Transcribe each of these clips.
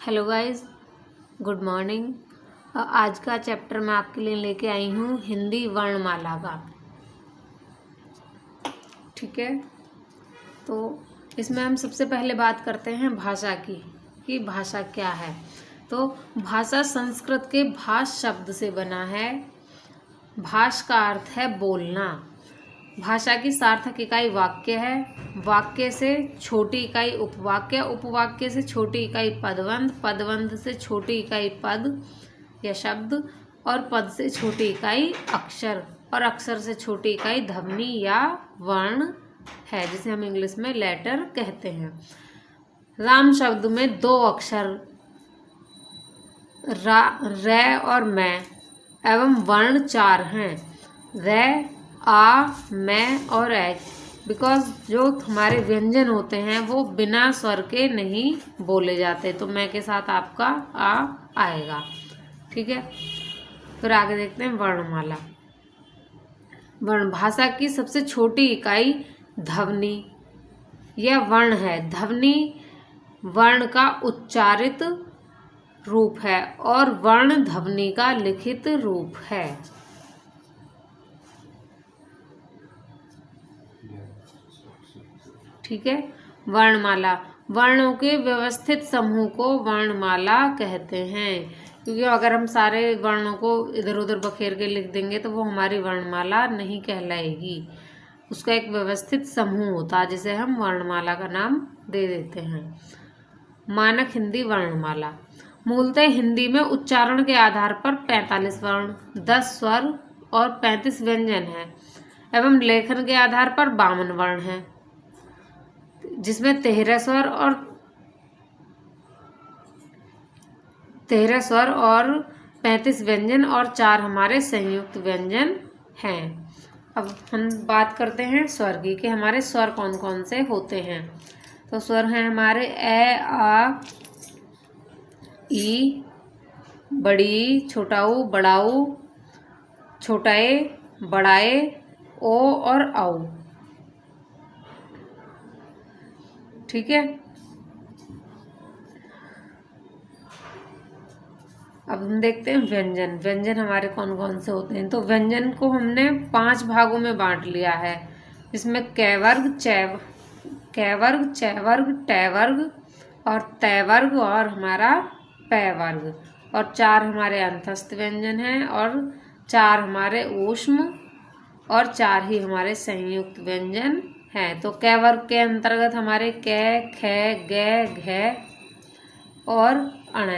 Hello guys, good morning. आज का chapter मैं आपके लिए लेके आई हूँ हिंदी वर्णमाला का। ठीक है, तो इसमें हम सबसे पहले बात करते हैं भाषा की कि भाषा क्या है। तो भाषा संस्कृत के भाष शब्द से बना है। भाष का अर्थ है बोलना। भाषा की सार्थक इकाई वाक्य है। वाक्य से छोटी इकाई उपवाक्य, उपवाक्य से छोटी इकाई पदबंध, पदबंध से छोटी इकाई पद या शब्द, और पद से छोटी इकाई अक्षर, और अक्षर से छोटी इकाई ध्वनि या वर्ण है, जिसे हम इंग्लिश में लेटर कहते हैं। राम शब्द में दो अक्षर रै और मैं एवं वर्ण चार हैं, रै, आ, मैं और ए। बिकॉज जो हमारे व्यंजन होते हैं वो बिना स्वर के नहीं बोले जाते, तो मैं के साथ आपका आ आएगा। ठीक है, फिर आगे देखते हैं वर्णमाला। वर्ण भाषा की सबसे छोटी इकाई ध्वनि यह वर्ण है। ध्वनि वर्ण का उच्चारित रूप है और वर्ण ध्वनि का लिखित रूप है। ठीक है, वर्णमाला वर्णों के व्यवस्थित समूह को वर्णमाला कहते हैं, क्योंकि अगर हम सारे वर्णों को इधर उधर बखेर के लिख देंगे तो वो हमारी वर्णमाला नहीं कहलाएगी। उसका एक व्यवस्थित समूह होता है जिसे हम वर्णमाला का नाम दे देते हैं। मानक हिंदी वर्णमाला मूलतः हिंदी में उच्चारण के आधार पर 45 वर्ण, 10 स्वर और 35 व्यंजन है एवं लेखन के आधार पर 52 वर्ण है, जिसमें 13 स्वर और 35 व्यंजन और 4 हमारे संयुक्त व्यंजन हैं। अब हम बात करते हैं स्वर की कि हमारे स्वर कौन कौन से होते हैं। तो स्वर हैं हमारे ए, आ, ई, बड़ी, छोटा ऊ, बड़ा ऊ, छोटा ए, बड़ा ए, ओ और औ। ठीक है, अब हम देखते हैं व्यंजन। व्यंजन हमारे कौन कौन से होते हैं। तो व्यंजन को हमने 5 भागों में बांट लिया है, जिसमें कैवर्ग, कैवर्ग, चैवर्ग, टैवर्ग और तैवर्ग और हमारा पैवर्ग, और 4 हमारे अंतस्थ व्यंजन हैं और 4 हमारे ऊष्म और 4 ही हमारे संयुक्त व्यंजन हैं। तो कैवर्ग के अंतर्गत हमारे कै, खे, गे, घे और अण,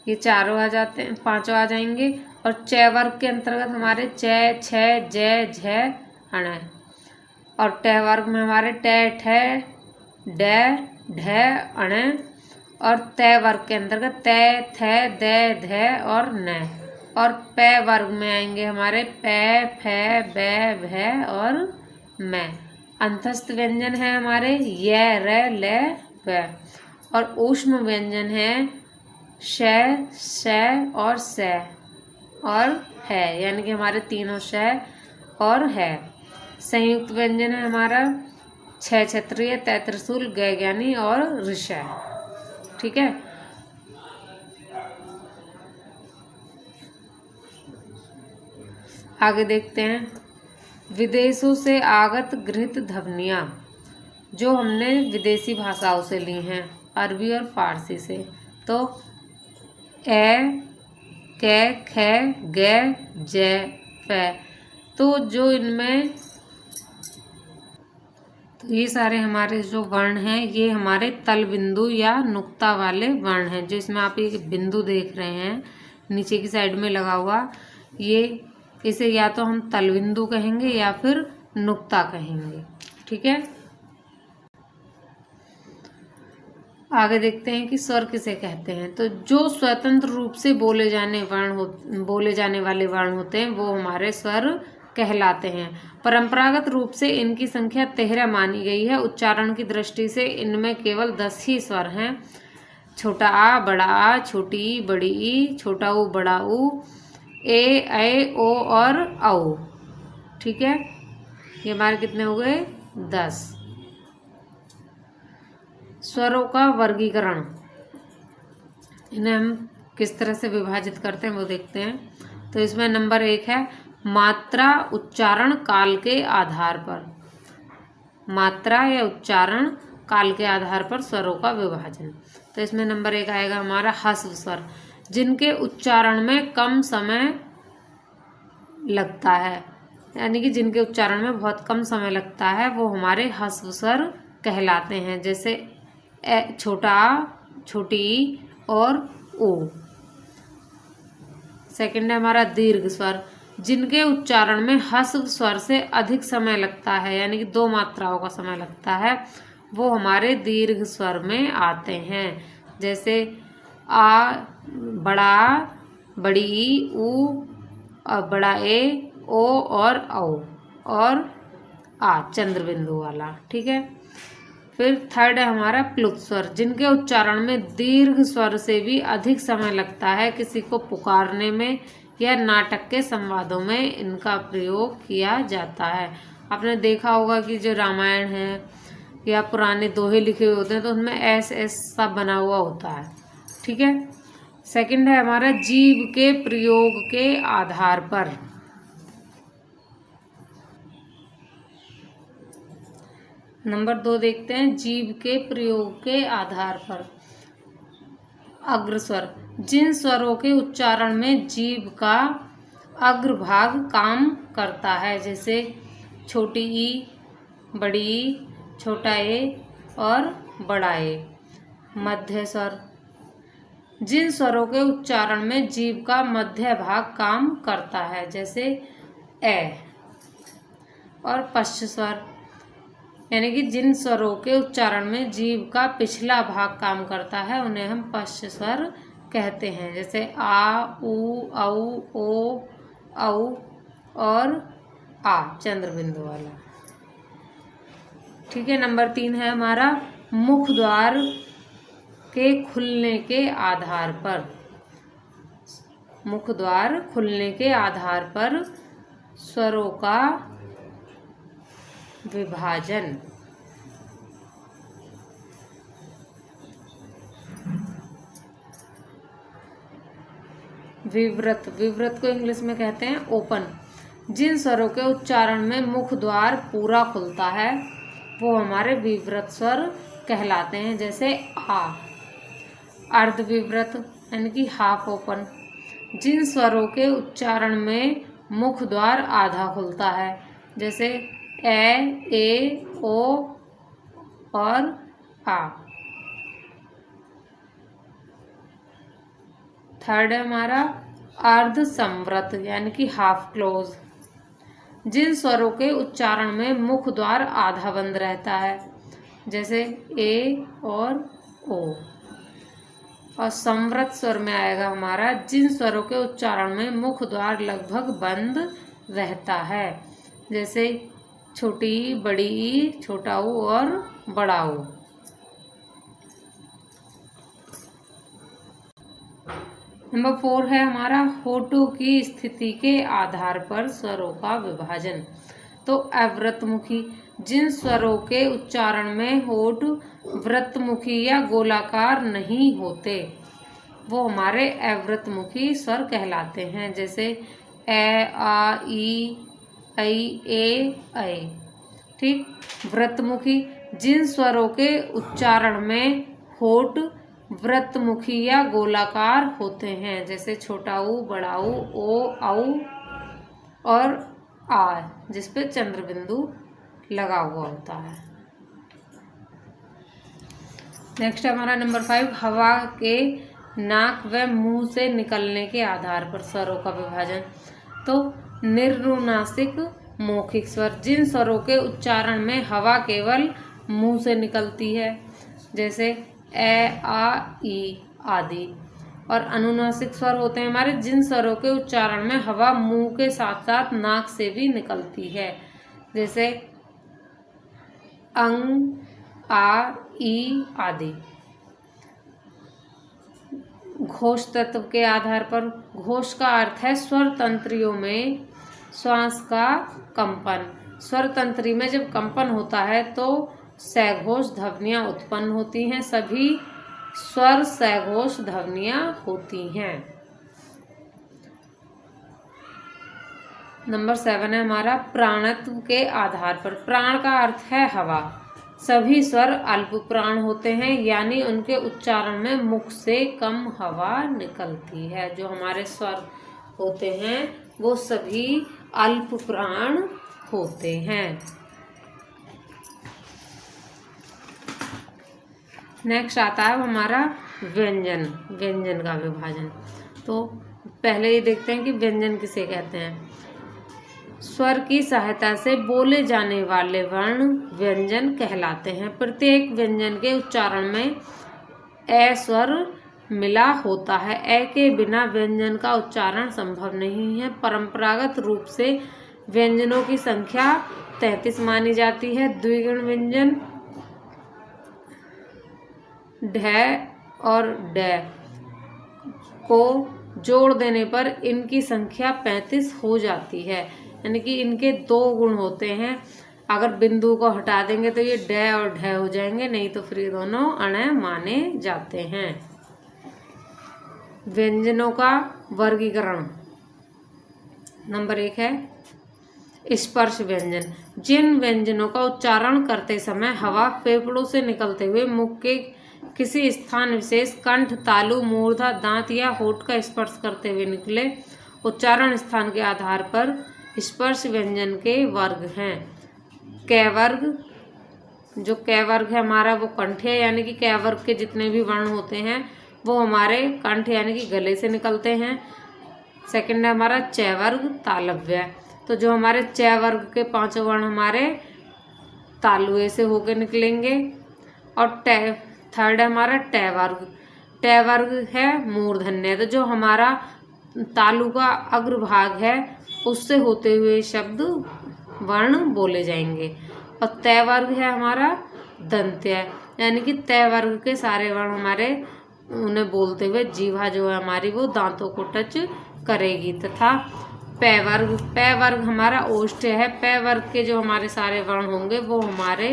ये चारों आ जाते हैं, 5 आ जाएंगे। और च वर्ग के अंतर्गत हमारे च, छ, ज, झ, अण, और ट वर्ग में हमारे ट, ठ, ड, ढ, अण, और त वर्ग के अंतर्गत त, थ, द, ध और न, और प वर्ग में आएंगे हमारे प, फ, ब, भ और म। अंतस्थ व्यंजन है हमारे य, र, ल, व, और ऊष्म व्यंजन है श, श और स और है, यानी कि हमारे तीनों श और है। संयुक्त व्यंजन है हमारा छ क्षत्रिय, त त्रिशूल, ग ज्ञानी और ऋष। ठीक है, आगे देखते हैं विदेशों से आगत गृहीत ध्वनियाँ, जो हमने विदेशी भाषाओं से ली हैं, अरबी और फारसी से। तो ए, कै, खे, गे, जे, फे। तो जो इनमें तो ये सारे हमारे जो वर्ण हैं ये हमारे तल बिंदु या नुक्ता वाले वर्ण हैं। जो इसमें आप एक बिंदु देख रहे हैं नीचे की साइड में लगा हुआ, ये इसे या तो हम तल बिंदु कहेंगे या फिर नुक्ता कहेंगे। ठीक है, आगे देखते हैं कि स्वर किसे कहते हैं। तो जो स्वतंत्र रूप से बोले जाने वाले वर्ण होते हैं वो हमारे स्वर कहलाते हैं। परंपरागत रूप से इनकी संख्या 13 मानी गई है। उच्चारण की दृष्टि से इनमें केवल 10 ही स्वर हैं। छोटा आ, बड़ा आ, छोटी ई, बड़ी ई, छोटा ऊ, बड़ा ऊ, ए, ओ और औ। ठीक है, ये हमारे कितने हो गए 10। स्वरों का वर्गीकरण, इन्हें हम किस तरह से विभाजित करते हैं वो देखते हैं। तो इसमें नंबर 1 है मात्रा उच्चारण काल के आधार पर। मात्रा या उच्चारण काल के आधार पर स्वरों का विभाजन। तो इसमें नंबर 1 आएगा हमारा ह्रस्व स्वर, जिनके उच्चारण में कम समय लगता है, यानी कि जिनके उच्चारण में बहुत कम समय लगता है वो हमारे ह्रस्व स्वर कहलाते हैं, जैसे छोटा आ, छोटी ई और ओ। सेकंड है हमारा दीर्घ स्वर, जिनके उच्चारण में ह्रस्व स्वर से अधिक समय लगता है, यानी कि 2 मात्राओं का समय लगता है, वो हमारे दीर्घ स्वर में आते हैं, जैसे आ, बड़ा, बड़ी ई, ऊ, बड़ा ए, ओ और औ और आ चंद्र बिंदु वाला। ठीक है। फिर थर्ड है हमारा प्लुत स्वर, जिनके उच्चारण में दीर्घ स्वर से भी अधिक समय लगता है। किसी को पुकारने में या नाटक के संवादों में इनका प्रयोग किया जाता है। आपने देखा होगा कि जो रामायण है या पुराने दोहे लिखे हुए होते हैं तो उनमें ऐस सा बना हुआ होता है। ठीक है। सेकंड है हमारा जीभ के प्रयोग के आधार पर। नंबर 2 देखते हैं जीभ के प्रयोग के आधार पर। अग्रस्वर, जिन स्वरों के उच्चारण में जीभ का अग्रभाग काम करता है, जैसे छोटी ई, बड़ी ई, छोटा ए और बड़ा ए। मध्य स्वर, जिन स्वरों के उच्चारण में जीभ का मध्य भाग काम करता है, जैसे ए। और पश्च स्वर, यानी कि जिन स्वरों के उच्चारण में जीभ का पिछला भाग काम करता है उन्हें हम पश्च स्वर कहते हैं, जैसे आ, ऊ, औ, ओ, औ और आ चंद्र बिंदु वाला। ठीक है। नंबर 3 है हमारा मुख द्वार के खुलने के आधार पर। मुख द्वार खुलने के आधार पर स्वरों का विभाजन। विवृत, विवृत को इंग्लिश में कहते हैं ओपन, जिन स्वरों के उच्चारण में मुख द्वार पूरा खुलता है वो हमारे विवृत स्वर कहलाते हैं, जैसे आ। अर्धविवृत यानी कि हाफ ओपन, जिन स्वरों के उच्चारण में मुख द्वार आधा खुलता है, जैसे ए, ओ और आ। थर्ड है हमारा अर्ध संवृत यानी कि हाफ क्लोज, जिन स्वरों के उच्चारण में मुख द्वार आधा बंद रहता है, जैसे ए और ओ। और संवृत स्वर में आएगा हमारा जिन स्वरों के उच्चारण में मुख द्वार लगभग बंद रहता है, जैसे छोटी ई, बड़ी ई, छोटा ऊ और बड़ा ऊ। नंबर 4 है हमारा होठों की स्थिति के आधार पर स्वरों का विभाजन। तो अवृतमुखी, जिन स्वरों के उच्चारण में होठ वृत्तमुखी या गोलाकार नहीं होते वो हमारे अवृतमुखी स्वर कहलाते हैं, जैसे ए, आ, ई, ऐ, ए, ऐ। ठीक। वृत्तमुखी, जिन स्वरों के उच्चारण में होठ वृत्तमुखी या गोलाकार होते हैं, जैसे छोटा ऊ, बड़ा ऊ, ओ, औ और आ, जिसपे चंद्र बिंदु लगा हुआ होता है। नेक्स्ट हमारा नंबर 5 हवा के नाक व मुंह से निकलने के आधार पर स्वरों का विभाजन। तो निर्नुनासिक मौखिक स्वर, जिन स्वरों के उच्चारण में हवा केवल मुंह से निकलती है, जैसे ए, आ, ई आदि। और अनुनासिक स्वर होते हैं हमारे जिन स्वरों के उच्चारण में हवा मुंह के साथ साथ नाक से भी निकलती है, जैसे अंग, आ, ई आदि। घोष तत्व के आधार पर, घोष का अर्थ है स्वर तंत्रियों में श्वास का कंपन। स्वर तंत्री में जब कंपन होता है तो सघोष ध्वनियाँ उत्पन्न होती हैं। सभी स्वर सघोष ध्वनियाँ होती हैं। नंबर 7 है हमारा प्राणत्व के आधार पर। प्राण का अर्थ है हवा। सभी स्वर अल्प प्राण होते हैं, यानी उनके उच्चारण में मुख से कम हवा निकलती है। जो हमारे स्वर होते हैं वो सभी अल्प प्राण होते हैं। नेक्स्ट आता है हमारा व्यंजन। व्यंजन का विभाजन। तो पहले ये देखते हैं कि व्यंजन किसे कहते हैं। स्वर की सहायता से बोले जाने वाले वर्ण व्यंजन कहलाते हैं। प्रत्येक व्यंजन के उच्चारण में ए स्वर मिला होता है। ए के बिना व्यंजन का उच्चारण संभव नहीं है। परंपरागत रूप से व्यंजनों की संख्या 33 मानी जाती है। द्विगुण व्यंजन ढ और ड को जोड़ देने पर इनकी संख्या 35 हो जाती है। यानी कि इनके 2 गुण होते हैं। अगर बिंदु को हटा देंगे तो ये ड और ढ हो जाएंगे, नहीं तो फिर दोनों अण माने जाते हैं। व्यंजनों का वर्गीकरण। नंबर 1 है स्पर्श व्यंजन। जिन व्यंजनों का उच्चारण करते समय हवा फेफड़ों से निकलते हुए मुख के किसी स्थान विशेष कंठ, तालु, मूर्धा, दांत या होठ का स्पर्श करते हुए निकले, उच्चारण स्थान के आधार पर स्पर्श व्यंजन के वर्ग हैं। कै वर्ग। जो कै वर्ग है हमारा वो कंठ है, यानी कि कै वर्ग के जितने भी वर्ण होते हैं वो हमारे कंठ यानी कि गले से निकलते हैं। सेकंड है हमारा चै वर्ग, तालव्य। तो जो हमारे चै वर्ग के 5 वर्ण हमारे तालुए से होकर निकलेंगे। और थर्ड है हमारा टै वर्ग। टै वर्ग है मूर्धन्य। तो जो हमारा तालु का अग्रभाग है उससे होते हुए शब्द वर्ण बोले जाएंगे। और तै वर्ग है हमारा दंत्य, यानी कि तै वर्ग के सारे वर्ण हमारे उन्हें बोलते हुए जीवा जो है हमारी वो दांतों को टच करेगी। तथा पै वर्ग। पै वर्ग हमारा ओष्ठ है। पै वर्ग के जो हमारे सारे वर्ण होंगे वो हमारे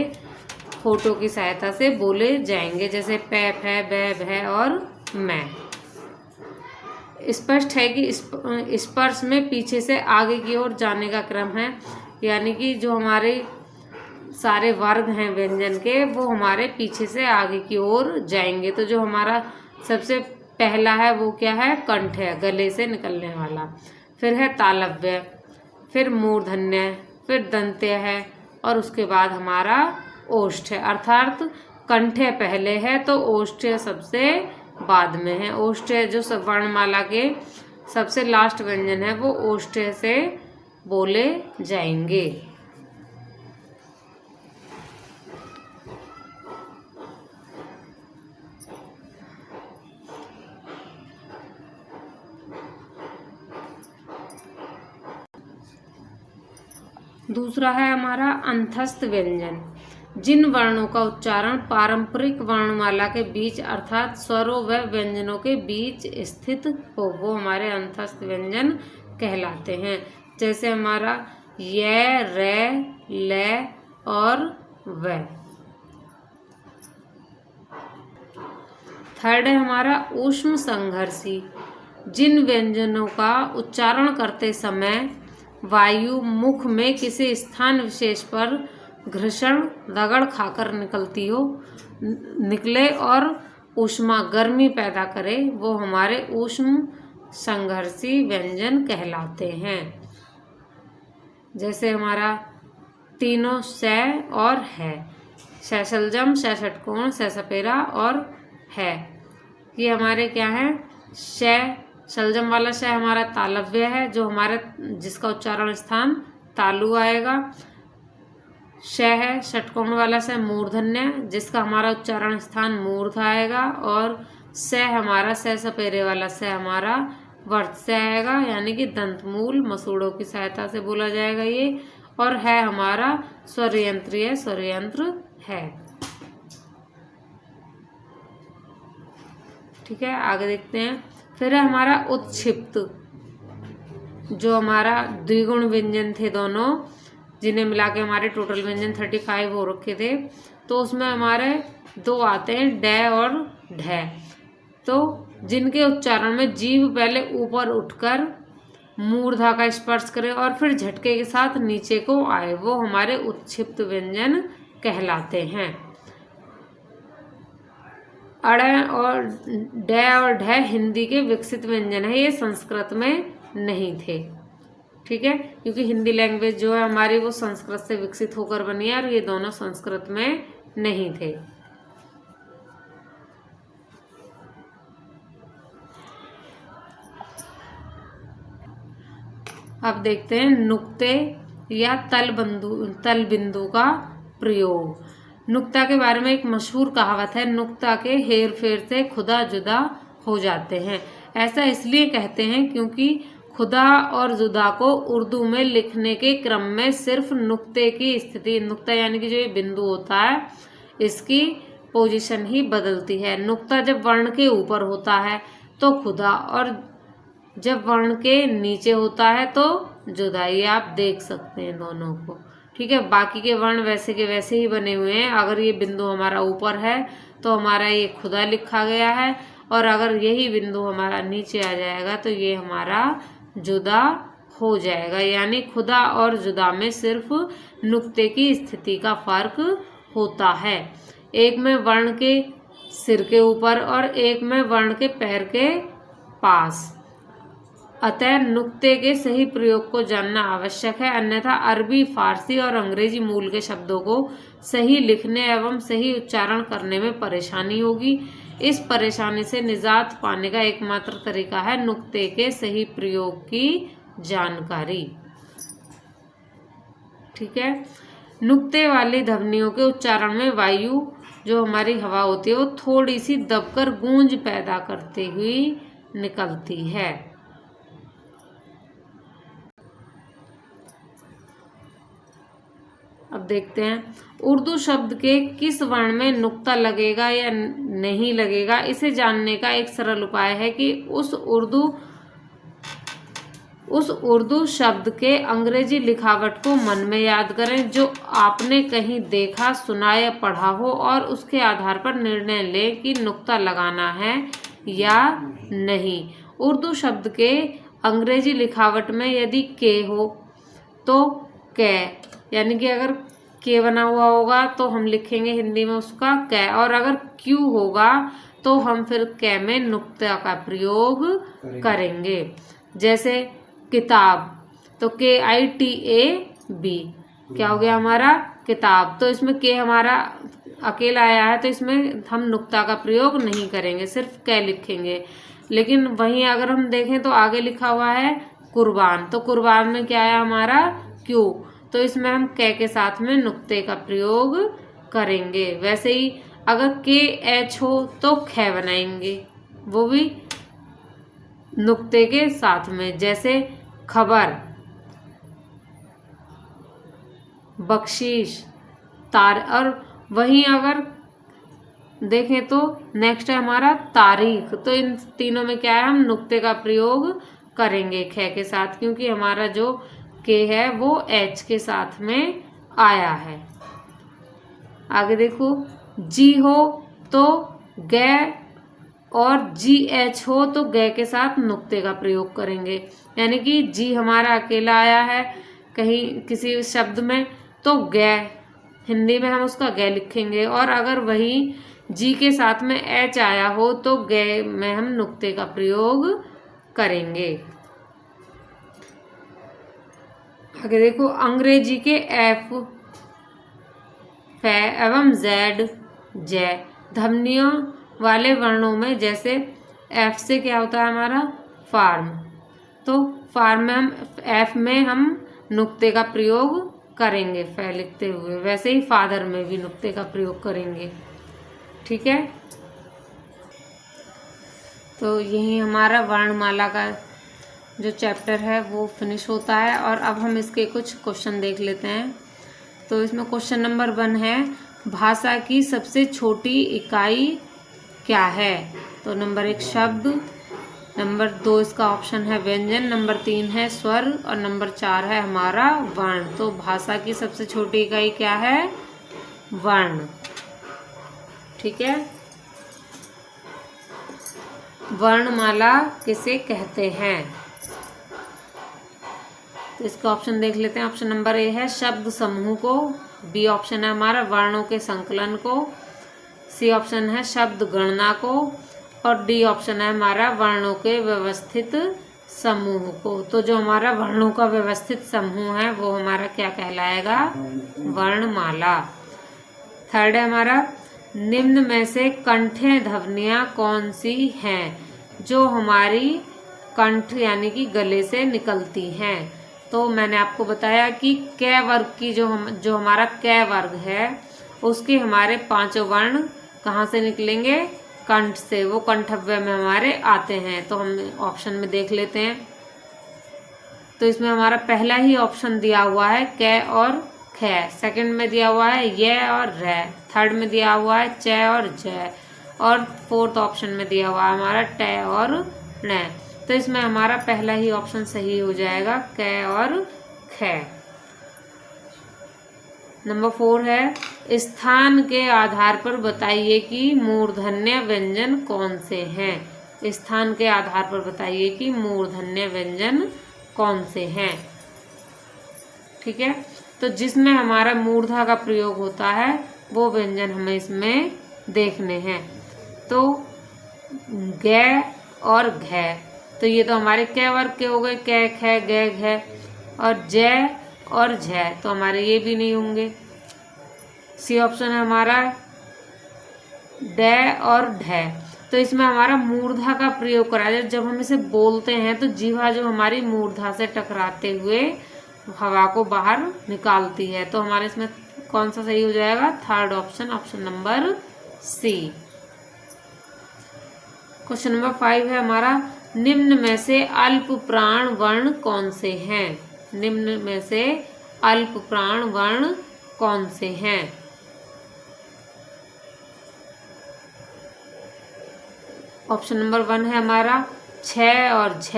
होठों की सहायता से बोले जाएंगे, जैसे पै, फै, बै, भै और मैं। स्पष्ट है कि स्पर्श में पीछे से आगे की ओर जाने का क्रम है, यानी कि जो हमारे सारे वर्ग हैं व्यंजन के वो हमारे पीछे से आगे की ओर जाएंगे। तो जो हमारा सबसे पहला है वो क्या है, कंठ है, गले से निकलने वाला। फिर है तालव्य, फिर मूर्धन्य, फिर दंत्य है और उसके बाद हमारा ओष्ठ है। अर्थात कंठ्य पहले है तो ओष्ठ्य सबसे बाद में है। ओष्ठ्य जो सब वर्णमाला के सबसे लास्ट व्यंजन है वो ओष्ठ्य से बोले जाएंगे। दूसरा है हमारा अंतस्थ व्यंजन। जिन वर्णों का उच्चारण पारंपरिक वर्णमाला के बीच अर्थात स्वरों व व्यंजनों के बीच स्थित हो वो हमारे अंतस्थ व्यंजन कहलाते हैं। जैसे हमारा य, रे, ल और व। थर्ड है हमारा ऊष्म संघर्षी। जिन व्यंजनों का उच्चारण करते समय वायु मुख में किसी स्थान विशेष पर घर्षण रगड़ खाकर निकले और ऊष्मा गर्मी पैदा करे वो हमारे ऊष्म संघर्षी व्यंजन कहलाते हैं। जैसे हमारा तीनों स और है, सैसलजम, सैषटकोण, सैसपेरा और है, ये हमारे क्या है, शलजम वाला श हमारा तालव्य है जो हमारे जिसका उच्चारण स्थान तालु आएगा। श है षटकोण वाला स मूर्धन्य जिसका हमारा उच्चारण स्थान मूर्ध आएगा। और स हमारा स सपेरे वाला स हमारा वर्त से आएगा, यानी कि दंतमूल मसूड़ों की सहायता से बोला जाएगा ये। और है हमारा स्वरयंत्रीय स्वरयंत्र है। ठीक है, आगे देखते हैं। फिर है हमारा उत्क्षिप्त, जो हमारा द्विगुण व्यंजन थे दोनों, जिन्हें मिला के हमारे टोटल व्यंजन 35 हो रखे थे। तो उसमें हमारे दो आते हैं, ड और ढ। तो जिनके उच्चारण में जीभ पहले ऊपर उठकर मूर्धा का स्पर्श करे और फिर झटके के साथ नीचे को आए, वो हमारे उत्क्षिप्त व्यंजन कहलाते हैं। अड़ और ड और ढ हिंदी के विकसित व्यंजन है, ये संस्कृत में नहीं थे। ठीक है, क्योंकि हिंदी लैंग्वेज जो है हमारी वो संस्कृत से विकसित होकर बनी है और ये दोनों संस्कृत में नहीं थे। अब देखते हैं नुक्ते या तल बिंदु का प्रयोग। नुक्ता के बारे में एक मशहूर कहावत है, नुक्ता के हेर फेर से खुदा जुदा हो जाते हैं। ऐसा इसलिए कहते हैं क्योंकि खुदा और जुदा को उर्दू में लिखने के क्रम में सिर्फ नुक्ते की स्थिति, नुक्ता यानी कि जो ये बिंदु होता है, इसकी पोजीशन ही बदलती है। नुक्ता जब वर्ण के ऊपर होता है तो खुदा, और जब वर्ण के नीचे होता है तो जुदा। ये आप देख सकते हैं दोनों को। ठीक है, बाकी के वर्ण वैसे के वैसे ही बने हुए हैं। अगर ये बिंदु हमारा ऊपर है तो हमारा ये खुदा लिखा गया है, और अगर यही बिंदु हमारा नीचे आ जाएगा तो ये हमारा जुदा हो जाएगा। यानी खुदा और जुदा में सिर्फ नुक्ते की स्थिति का फर्क होता है। एक में वर्ण के सिर के ऊपर और एक में वर्ण के पैर के पास। अतः नुक्ते के सही प्रयोग को जानना आवश्यक है, अन्यथा अरबी, फारसी और अंग्रेजी मूल के शब्दों को सही लिखने एवं सही उच्चारण करने में परेशानी होगी। इस परेशानी से निजात पाने का एकमात्र तरीका है नुक्ते के सही प्रयोग की जानकारी। ठीक है, नुक्ते वाली ध्वनियों के उच्चारण में वायु, जो हमारी हवा होती है, वो थोड़ी सी दबकर गूंज पैदा करती हुई निकलती है। अब देखते हैं उर्दू शब्द के किस वर्ण में नुक्ता लगेगा या नहीं लगेगा। इसे जानने का एक सरल उपाय है कि उस उर्दू शब्द के अंग्रेजी लिखावट को मन में याद करें जो आपने कहीं देखा, सुना या पढ़ा हो, और उसके आधार पर निर्णय लें कि नुक्ता लगाना है या नहीं। उर्दू शब्द के अंग्रेजी लिखावट में यदि के हो तो कै, यानी कि अगर के बना हुआ होगा तो हम लिखेंगे हिंदी में उसका कै, और अगर क्यू होगा तो हम फिर कै में नुक्ता का प्रयोग करेंगे। जैसे किताब, तो KITAB क्या हो गया हमारा किताब। तो इसमें के हमारा अकेला आया है तो इसमें हम नुक्ता का प्रयोग नहीं करेंगे, सिर्फ कै लिखेंगे। लेकिन वहीं अगर हम देखें तो आगे लिखा हुआ है कुर्बान, तो कुर्बान में क्या आया हमारा क्यू, तो इसमें हम कै के साथ में नुक्ते का प्रयोग करेंगे। वैसे ही अगर KH हो तो खे बनाएंगे, वो भी नुक्ते के साथ में। जैसे खबर, बख्शीश, और वहीं अगर देखें तो नेक्स्ट है हमारा तारीख, तो इन तीनों में क्या है, हम नुक्ते का प्रयोग करेंगे खे के साथ, क्योंकि हमारा जो के है वो H के साथ में आया है। आगे देखो, जी हो तो गे, और GH हो तो गे के साथ नुक्ते का प्रयोग करेंगे। यानी कि जी हमारा अकेला आया है कहीं किसी शब्द में तो गे, हिंदी में हम उसका गे लिखेंगे, और अगर वही जी के साथ में H आया हो तो गे में हम नुक्ते का प्रयोग करेंगे। आगे देखो, अंग्रेजी के F, फे एवं Z, जय ध्वनियों वाले वर्णों में, जैसे F से क्या होता है हमारा फार्म, तो फार्म में हम F में हम नुक्ते का प्रयोग करेंगे फे लिखते हुए। वैसे ही फादर में भी नुक्ते का प्रयोग करेंगे। ठीक है, तो यही हमारा वर्णमाला का जो चैप्टर है वो फिनिश होता है। और अब हम इसके कुछ क्वेश्चन देख लेते हैं। तो इसमें क्वेश्चन नंबर 1 है, भाषा की सबसे छोटी इकाई क्या है। तो नंबर 1 शब्द, नंबर 2 इसका ऑप्शन है व्यंजन, नंबर 3 है स्वर, और नंबर 4 है हमारा वर्ण। तो भाषा की सबसे छोटी इकाई क्या है, वर्ण। ठीक है। वर्णमाला किसे कहते हैं? तो इसका ऑप्शन देख लेते हैं। ऑप्शन नंबर ए है शब्द समूह को, बी ऑप्शन है हमारा वर्णों के संकलन को, सी ऑप्शन है शब्द गणना को, और डी ऑप्शन है हमारा वर्णों के व्यवस्थित समूह को। तो जो हमारा वर्णों का व्यवस्थित समूह है वो हमारा क्या कहलाएगा? वर्णमाला। थर्ड है हमारा निम्न में से कंठे ध्वनियाँ कौन सी हैं जो हमारी कंठ यानी कि गले से निकलती हैं? तो मैंने आपको बताया कि क वर्ग की जो हमारा क वर्ग है उसके हमारे पांचों वर्ण कहाँ से निकलेंगे? कंठ से। वो कंठव्य में हमारे आते हैं। तो हम ऑप्शन में देख लेते हैं। तो इसमें हमारा पहला ही ऑप्शन दिया हुआ है क और ख, सेकंड में दिया हुआ है य और र, थर्ड में दिया हुआ है च और ज, और फोर्थ ऑप्शन में दिया हुआ है हमारा ट और ण। तो इसमें हमारा पहला ही ऑप्शन सही हो जाएगा क और ख। नंबर 4 है स्थान के आधार पर बताइए कि मूर्धन्य व्यंजन कौन से हैं। स्थान के आधार पर बताइए कि मूर्धन्य व्यंजन कौन से हैं। ठीक है। तो जिसमें हमारा मूर्धा का प्रयोग होता है वो व्यंजन हमें इसमें देखने हैं। तो ग और घ, तो ये तो हमारे क वर्ग के हो गए, क ख ग घ, और ज और झ तो हमारे ये भी नहीं होंगे। सी ऑप्शन है हमारा ड और ढ। तो इसमें हमारा मूर्धा का प्रयोग करा जाए। जब हम इसे बोलते हैं तो जीवा जो हमारी मूर्धा से टकराते हुए हवा को बाहर निकालती है। तो हमारे इसमें कौन सा सही हो जाएगा? Third option, option number C. Question number 5 है हमारा निम्न में से अल्प प्राण वर्ण कौन से हैं? निम्न में से अल्प प्राण वर्ण कौन से हैं? ऑप्शन नंबर 1 है हमारा छ और झ,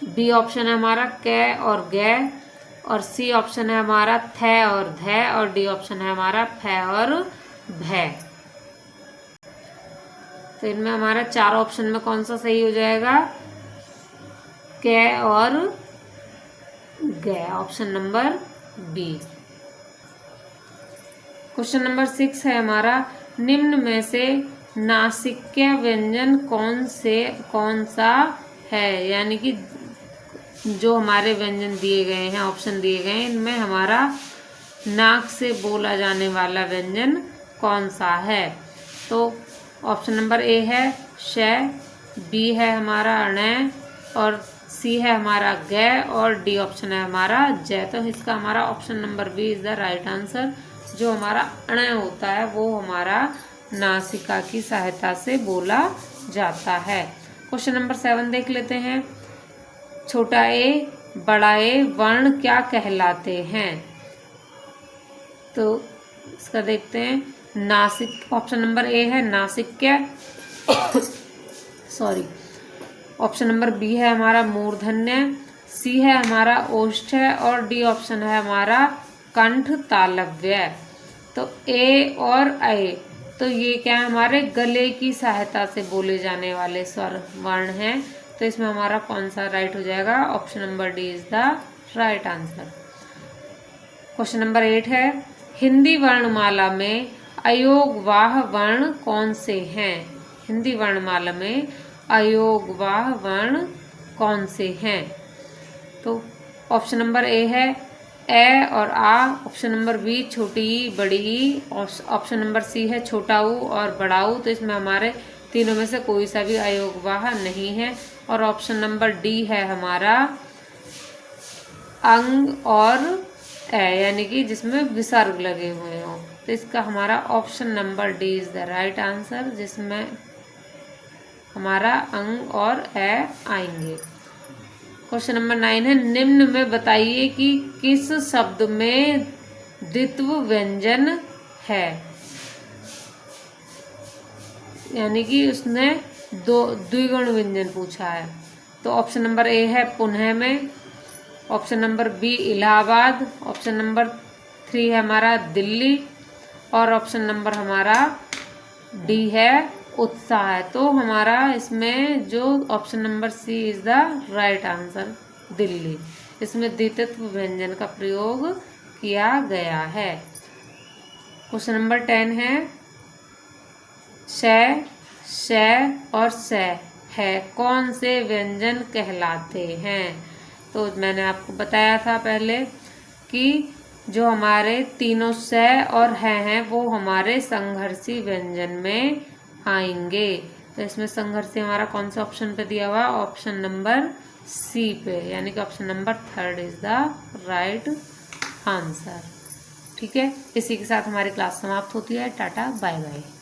बी ऑप्शन है हमारा क और ग, और सी ऑप्शन है हमारा थ और ध, और डी ऑप्शन है हमारा फ और भ। तो इनमें हमारा 4 ऑप्शन में कौन सा सही हो जाएगा? क और ग, option number B. Question number 6 है हमारा निम्न में से नासिक्य व्यंजन कौन सा है? यानी कि जो हमारे व्यंजन दिए गए हैं, ऑप्शन दिए गए हैं, इनमें हमारा नाक से बोला जाने वाला व्यंजन कौन सा है? तो ऑप्शन नंबर ए है श, बी है हमारा अण, और सी है हमारा ग, और डी ऑप्शन है हमारा ज। तो इसका हमारा option number B is the right answer. जो हमारा अण होता है वो हमारा नासिका की सहायता से बोला जाता है। क्वेश्चन नंबर 7 देख लेते हैं। छोटा ए बड़ा ए वर्ण क्या कहलाते हैं? तो इसका देखते हैं। नासिक, ऑप्शन नंबर ए है नासिक्य सॉरी, ऑप्शन नंबर बी है हमारा मूर्धन्य, सी है हमारा ओष्ठ, और डी ऑप्शन है हमारा कंठ तालव्य। तो ए और ए, तो ये क्या है? हमारे गले की सहायता से बोले जाने वाले स्वर वर्ण हैं। तो इसमें हमारा कौन सा राइट हो जाएगा? Option number D is the right answer. Question number 8 है हिंदी वर्णमाला में अयोगवाह वर्ण कौन से हैं? हिंदी वर्णमाला में अयोगवाह वर्ण कौन से हैं? तो ऑप्शन नंबर ए है ए और आ, ऑप्शन नंबर बी छोटी ई बड़ी ई, ऑप्शन नंबर सी है छोटा ऊ और बड़ा ऊ। तो इसमें हमारे तीनों में से कोई सा भी अयोगवाह नहीं है। और ऑप्शन नंबर डी है हमारा अंग और ए, यानी कि जिसमें विसर्ग लगे हुए हों। तो इसका हमारा option number D is the right answer, जिसमें हमारा अंग और ए आएंगे। क्वेश्चन नंबर 9 है निम्न में बताइए कि किस शब्द में द्वित्व व्यंजन है? यानी कि उसने द्विगुण व्यंजन पूछा है। तो ऑप्शन नंबर ए है पुनः में, option number B Allahabad, option number 3 है हमारा दिल्ली, और ऑप्शन नंबर हमारा डी है उत्साह। तो हमारा इसमें जो option number C is the right answer, Delhi. इसमें द्वित्व व्यंजन का प्रयोग किया गया है। क्वेश्चन नंबर 10 है श और स है कौन से व्यंजन कहलाते हैं। तो मैंने आपको बताया था पहले कि जो हमारे तीनों स और हैं वो हमारे संघर्षी व्यंजन में आएंगे। तो इसमें संघर्षी हमारा कौन सा ऑप्शन पे दिया हुआ, ऑप्शन नंबर सी पे, यानी कि option number 3 is the right answer. ठीक है, इसी के साथ हमारी क्लास समाप्त होती है। Tata bye bye.